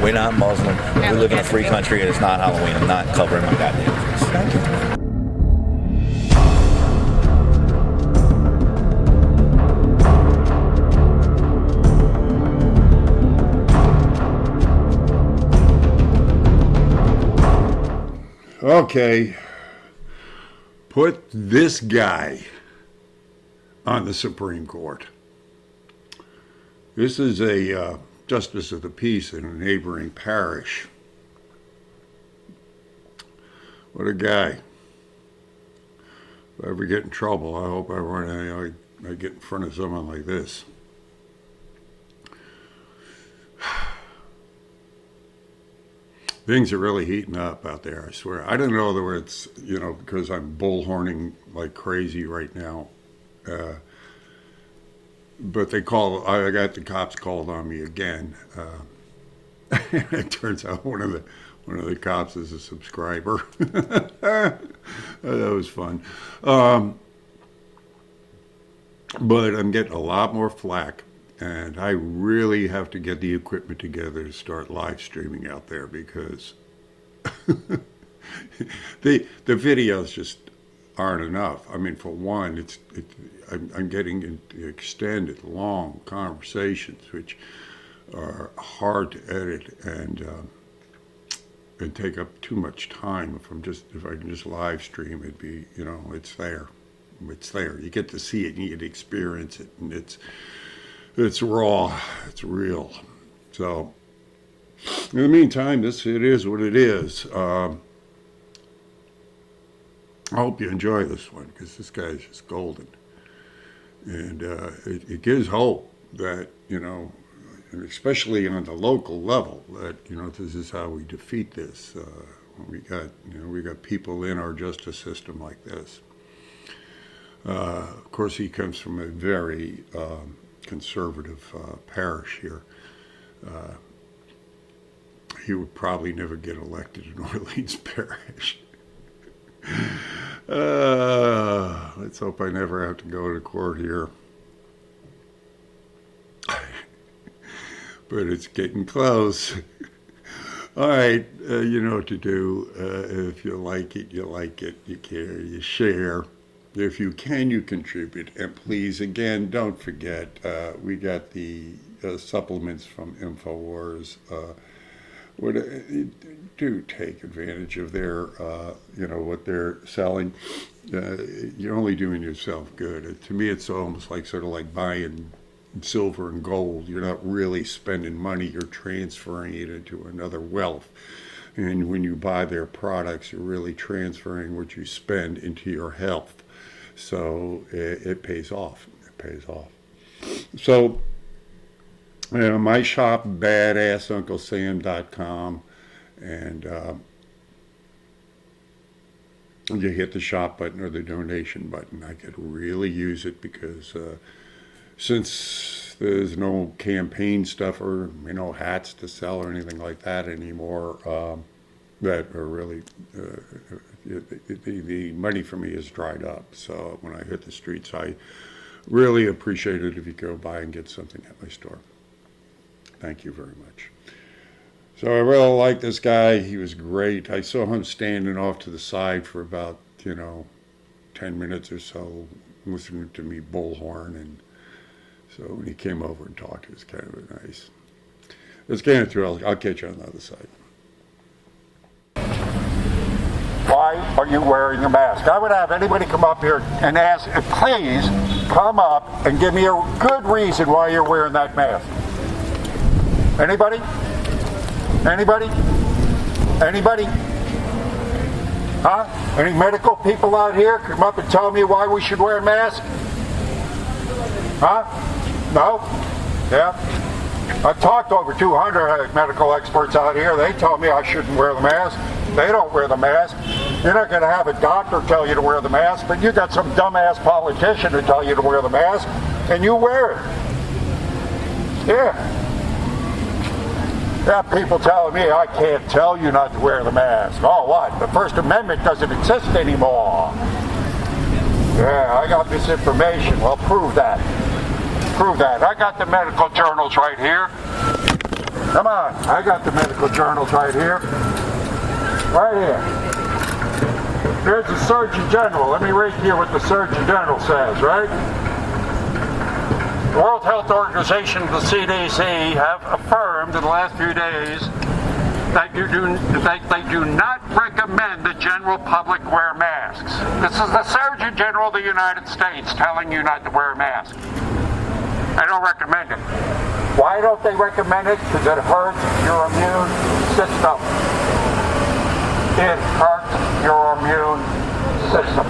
We're not Muslim. We live in a free country and it's not Halloween. I'm not covering my goddamn face. Thank you. Okay, put this guy on the Supreme Court. This is a justice of the peace in a neighboring parish. What a guy. If I ever get in trouble, I hope I get in front of someone like this. Things are really heating up out there, I swear. I don't know whether it's, because I'm bullhorning like crazy right now. But I got the cops called on me again. It turns out one of the cops is a subscriber. That was fun. But I'm getting a lot more flack. And I really have to get the equipment together to start live streaming out there because the videos just aren't enough. I mean, for one, I'm getting into extended, long conversations which are hard to edit and take up too much time. If I can just live stream, it'd be, it's there. It's there. You get to see it and you get to experience it, and it's raw, it's real. So, in the meantime, it is what it is. I hope you enjoy this one, because this guy is just golden. And it gives hope that, and especially on the local level, that, this is how we defeat this. We got people in our justice system like this. Of course, he comes from a very conservative parish here. He would probably never get elected in Orleans Parish. Let's hope I never have to go to court here. But it's getting close. All right, you know what to do. If you like it, you like it. You care, you share. If you can, you contribute. And please, again, don't forget, we got the supplements from InfoWars. Do take advantage of their, what they're selling. You're only doing yourself good. To me, it's almost sort of like buying silver and gold. You're not really spending money. You're transferring it into another wealth. And when you buy their products, you're really transferring what you spend into your health. So it pays off. It pays off. So my shop, BadassUncleSam.com, and you hit the shop button or the donation button. I could really use it because since there's no campaign stuff or hats to sell or anything like that anymore, that are really the money for me is dried up. So when I hit the streets, I really appreciate it if you go by and get something at my store. Thank you very much. So I really like this guy. He was great. I saw him standing off to the side for about 10 minutes or so, listening to me bullhorn, and so when he came over and talked, it was kind of nice. Let's get into it. I'll catch you on the other side. Why are you wearing a mask? I would have anybody come up here and ask, please come up and give me a good reason why you're wearing that mask. Anybody? Anybody? Anybody? Huh? Any medical people out here come up and tell me why we should wear a mask? Huh? No? Yeah? I've talked to over 200 medical experts out here. They tell me I shouldn't wear the mask. They don't wear the mask. You're not going to have a doctor tell you to wear the mask, but you got some dumbass politician to tell you to wear the mask, and you wear it. Yeah. Yeah, people telling me I can't tell you not to wear the mask. Oh, what? The First Amendment doesn't exist anymore. Yeah, I got this information. Well, prove that. Prove that. I got the medical journals right here. Come on, I got the medical journals right here. Right here. Here's the Surgeon General. Let me read to you what the Surgeon General says, right? The World Health Organization and the CDC have affirmed in the last few days that they do not recommend the general public wear masks. This is the Surgeon General of the United States telling you not to wear a mask. They don't recommend it. Why don't they recommend it? Because it hurts your immune system. It hurts your immune system.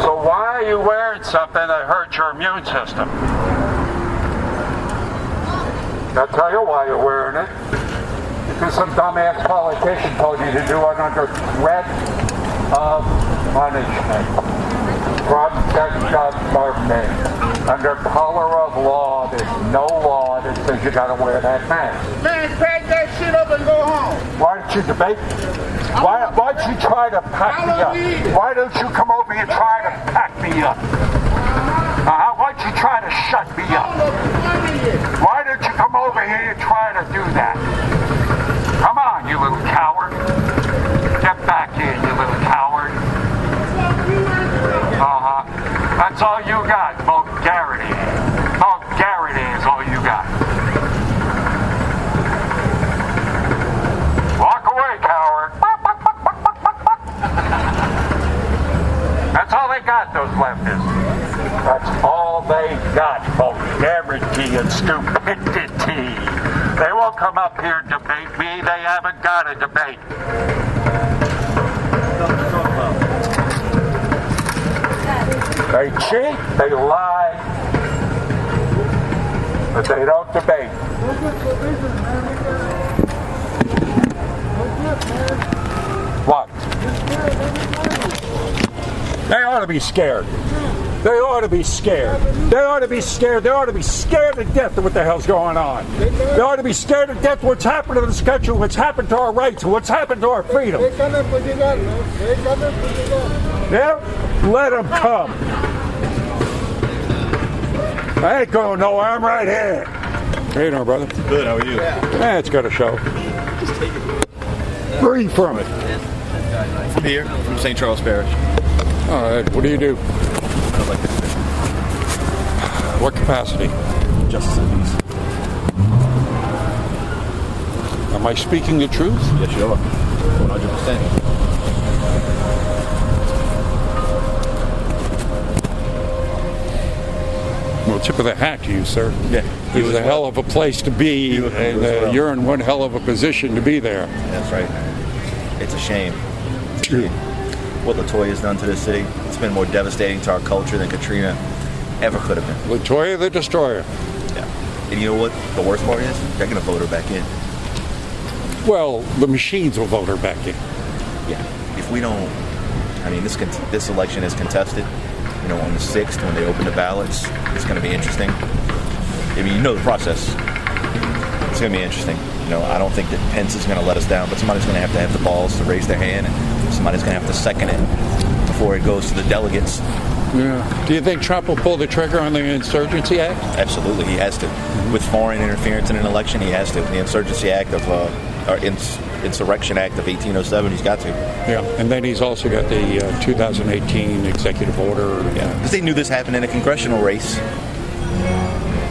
So why are you wearing something that hurts your immune system? I'll tell you why you're wearing it. Because some dumbass politician told you to do it under threat of punishment from the government. Under color of law, there's no law that says you gotta wear that mask. Man, pack that shit up and go home. Why don't you debate? Why'd you try to pack me up? Why don't you come over here and try to pack me up? Why'd you try to shut me up? Why don't you come over here and try to do that? Come on, you little coward. Get back here, you little coward. That's all you got, vulgarity. Vulgarity is all you got. Walk away, coward. That's all they got, those leftists. That's all they got, vulgarity and stupidity. They won't come up here and debate me. They haven't got a debate. They cheat, they lie, but they don't debate. What? They ought to be scared. They ought to be scared. They ought to be scared. They ought to be scared to death of what the hell's going on. They ought to be scared to death of what's happened to this country, what's happened to our rights, what's happened to our freedom. Yeah? Let them come. I ain't going nowhere. I'm right here. How you doing, brother? Good, how are you? Yeah, it's got a show. Where are you from? From here, from St. Charles Parish. All right. What do you do? I like this. What capacity? Justice of the peace. Am I speaking the truth? Yes, you are. 100%. Well, tip of the hat to you, sir. Yeah. It's a hell of a place to be, and you're in one hell of a position to be there. That's right. It's a shame. What Latoya has done to this city, it's been more devastating to our culture than Katrina ever could have been. Latoya the Destroyer. Yeah. And you know what the worst part is? They're going to vote her back in. Well, the machines will vote her back in. Yeah. If we don't, I mean, this election is contested. You know, on the 6th when they open the ballots, it's going to be interesting. I mean, you know the process. It's going to be interesting. You know, I don't think that Pence is going to let us down, but somebody's going to have the balls to raise their hand, and somebody's going to have to second it before it goes to the delegates. Yeah. Do you think Trump will pull the trigger on the Insurgency Act? Absolutely, he has to. With foreign interference in an election, he has to. The Insurgency Act Insurrection Act of 1807, he's got to. Yeah, and then he's also got the 2018 executive order. Yeah, because they knew this happened in a congressional race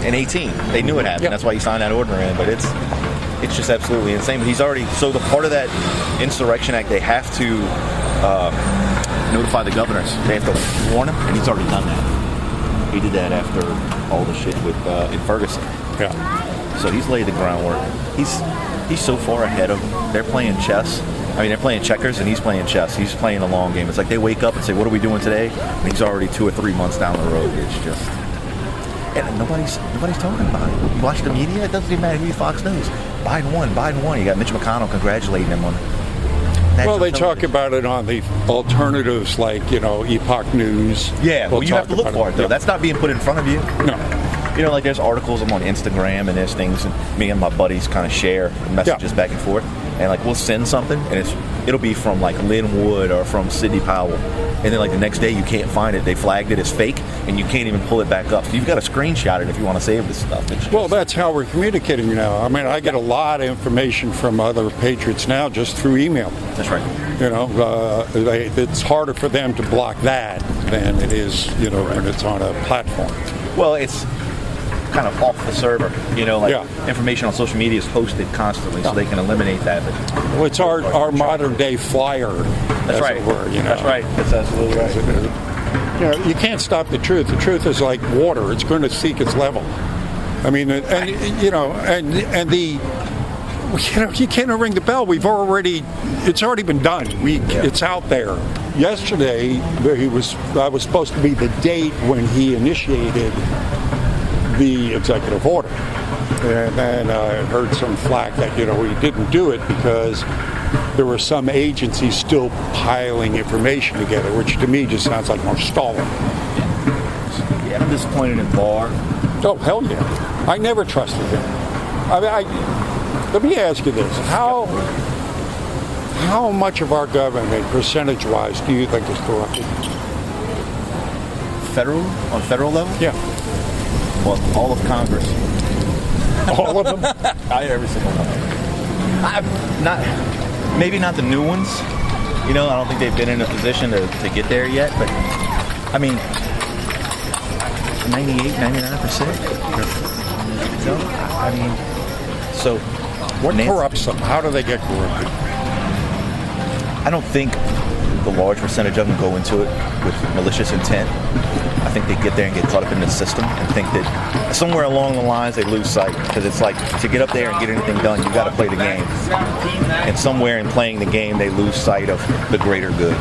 in 18. They knew it happened. Yep. That's why he signed that order in. But it's just absolutely insane. But he's already, so the part of that Insurrection Act, they have to notify the governors. They have to warn them, and he's already done that. He did that after all the shit with in Ferguson. Yeah. So he's laid the groundwork. He's so far ahead of them. They're playing chess. I mean, they're playing checkers, and he's playing chess. He's playing a long game. It's like they wake up and say, what are we doing today? And he's already 2 or 3 months down the road. It's just... And nobody's talking about it. You watch the media, it doesn't even matter who you Fox News. Biden won. You got Mitch McConnell congratulating him on Well, they talk about it on the alternatives like, Epoch News. Yeah, well, you have to look for it, though. Yeah. That's not being put in front of you. No. You know, like there's articles I'm on Instagram and there's things, and me and my buddies kind of share messages back and forth. and like we'll send something, and it'll be from like Lynn Wood or from Sidney Powell, and then like the next day you can't find it. They flagged it as fake, and you can't even pull it back up. So you've got to screenshot it if you want to save this stuff. Well, that's how we're communicating now. I mean, I get a lot of information from other patriots now just through email. That's right. You know, it's harder for them to block that than it is, you know, when it's on a platform. Well, it's kind of off the server. You know, like Yeah. information on social media is posted constantly, so they can eliminate that. But Well, it's our modern day flyer. that's as right. it were, you know. That's right. That's absolutely right. You know, you can't stop the truth. The truth is like water; it's going to seek its level. I mean, and you know, and the, you know, you can't ring the bell. It's already been done. It's out there. Yesterday, I was supposed to be the date when he initiated the executive order, and then I heard some flack that, you know, he didn't do it because there were some agencies still piling information together, which to me just sounds like more stalling. Yeah, I'm disappointed in Barr. Oh, hell yeah. I never trusted him. I mean, let me ask you this. How much of our government, percentage-wise, do you think is corrupted? On federal level? Yeah. Well, all of Congress. All of them? Every single one. Maybe not the new ones. You know, I don't think they've been in a position to get there yet. But I mean, 98, 99%. So, I mean, so What corrupts them? How do they get corrupted? I don't think the large percentage of them go into it with malicious intent. I think they get there and get caught up in the system and think that somewhere along the lines they lose sight, because it's like to get up there and get anything done, you got to play the game. And somewhere in playing the game, they lose sight of the greater good.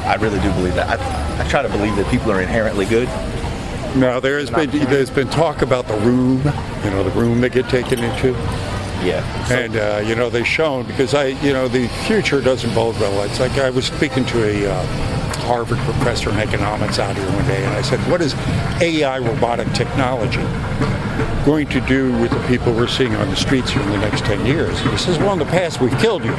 I really do believe that. I try to believe that people are inherently good. No, there's been talk about the room, you know, the room they get taken into. Yeah. And, you know, they've shown, because the future doesn't bode well. It's like I was speaking to a Harvard professor in economics out here one day, and I said, what is AI robotic technology going to do with the people we're seeing on the streets here in the next 10 years? He says, well, in the past, we've killed you.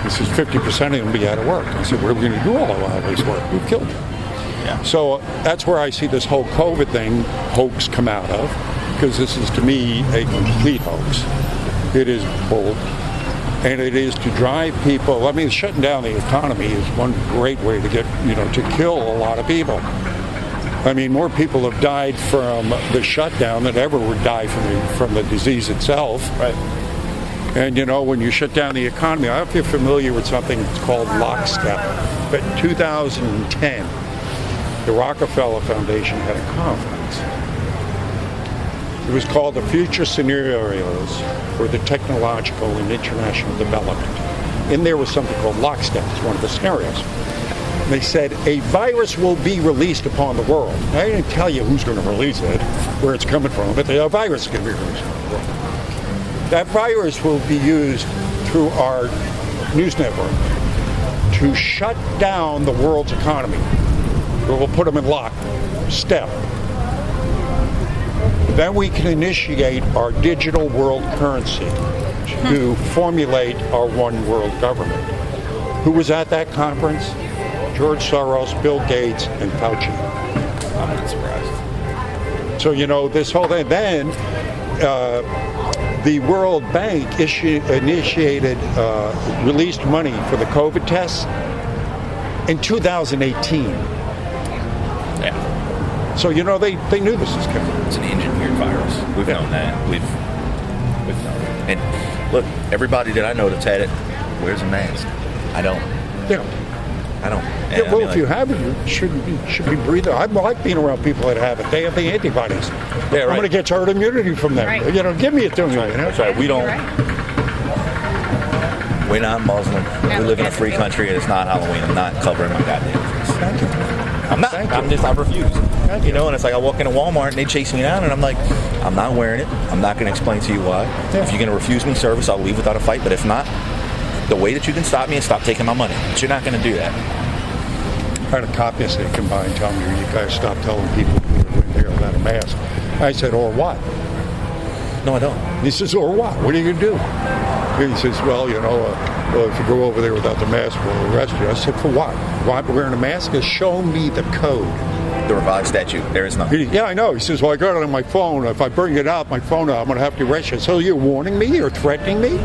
He says, 50% of them will be out of work. I said, what are we going to do all of this work? We've killed you. Yeah. So that's where I see this whole COVID thing hoax come out of, because this is, to me, a complete hoax. It is bull, and it is to drive people. I mean, shutting down the economy is one great way to get, you know, to kill a lot of people. I mean, more people have died from the shutdown than ever would die from the disease itself. Right. And, you know, when you shut down the economy, I don't know if you're familiar with something that's called lockstep. But in 2010, the Rockefeller Foundation had a conference. It was called the Future Scenarios for the Technological and International Development. In there was something called lockstep. It's one of the scenarios. They said a virus will be released upon the world. I didn't tell you who's going to release it, where it's coming from, but a virus is going to be released upon the world. That virus will be used through our news network to shut down the world's economy. We'll put them in lockstep. Then we can initiate our digital world currency to formulate our one world government. Who was at that conference? George Soros, Bill Gates, and Fauci. I'm not surprised. So, you know, this whole thing. Then the World Bank released money for the COVID tests in 2018. Yeah. So, you know, they knew this was coming. It's an engineered virus. We've known that. We've known it. And look, everybody that I know that's had it wears a mask. I don't. Yeah. I don't. Yeah, well, if you have it, you should be breathing. I like being around people that have it. They have the antibodies. Yeah, right. I'm going to get herd immunity from them. Right. You know, give me it to me. You know? That's right. We don't. We're not Muslim. We live in a free country, and it's not Halloween. I'm not covering my goddamn face. Thank you. I'm not. Thank I refuse. You know, and it's like I walk into Walmart and they chase me down, and I'm like, I'm not wearing it. I'm not going to explain to you why. Yeah. If you're going to refuse me service, I'll leave without a fight. But if not, the way that you can stop me is stop taking my money. But you're not going to do that. I had a cop yesterday come by and tell me, you guys stop telling people who are in there without a mask. I said, or what? No, I don't. He says, or what? What are you going to do? He says, well, if you go over there without the mask, we'll arrest you. I said, for what? Why am I wearing a mask? Show me the code. The revised statute. There is none. Yeah, I know. He says, well, I got it on my phone. If I bring it out, my phone out, I'm going to have to arrest you. So you're warning me or threatening me?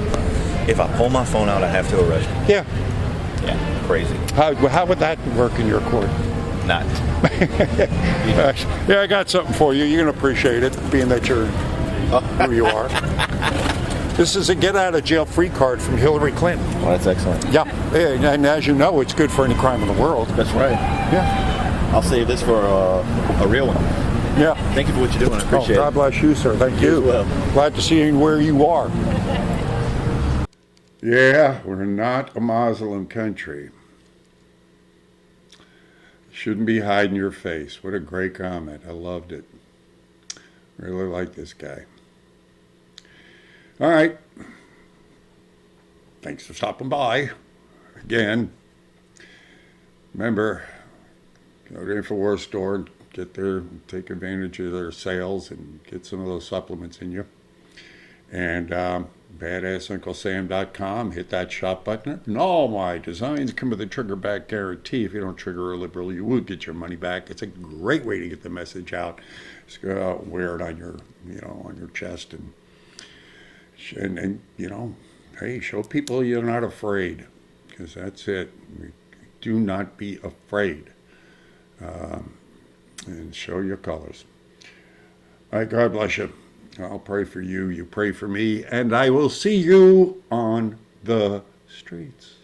If I pull my phone out, I have to arrest you. Yeah. Yeah, crazy. How would that work in your court? Not. Yeah, I got something for you. You're going to appreciate it, being that you're who you are. This is a get-out-of-jail-free card from Hillary Clinton. Well, that's excellent. Yeah, and as you know, it's good for any crime in the world. That's right. Yeah. I'll save this for a real one. Yeah. Thank you for what you're doing. I appreciate God bless you, sir. Thank You you. as well. Glad to see you where you are. Yeah, we're not a Muslim country. Shouldn't be hiding your face. What a great comment. I loved it. Really like this guy. All right. Thanks for stopping by. Again, remember, go to InfoWars store and get there, take advantage of their sales and get some of those supplements in you. And BadassUncleSam.com, hit that shop button. And all my designs come with a trigger back guarantee. If you don't trigger a liberal, you will get your money back. It's a great way to get the message out. Just go out and wear it on your, on your chest and hey, show people you're not afraid, because that's it. Do not be afraid, and show your colors. All right, God bless you. I'll pray for you. You pray for me, and I will see you on the streets.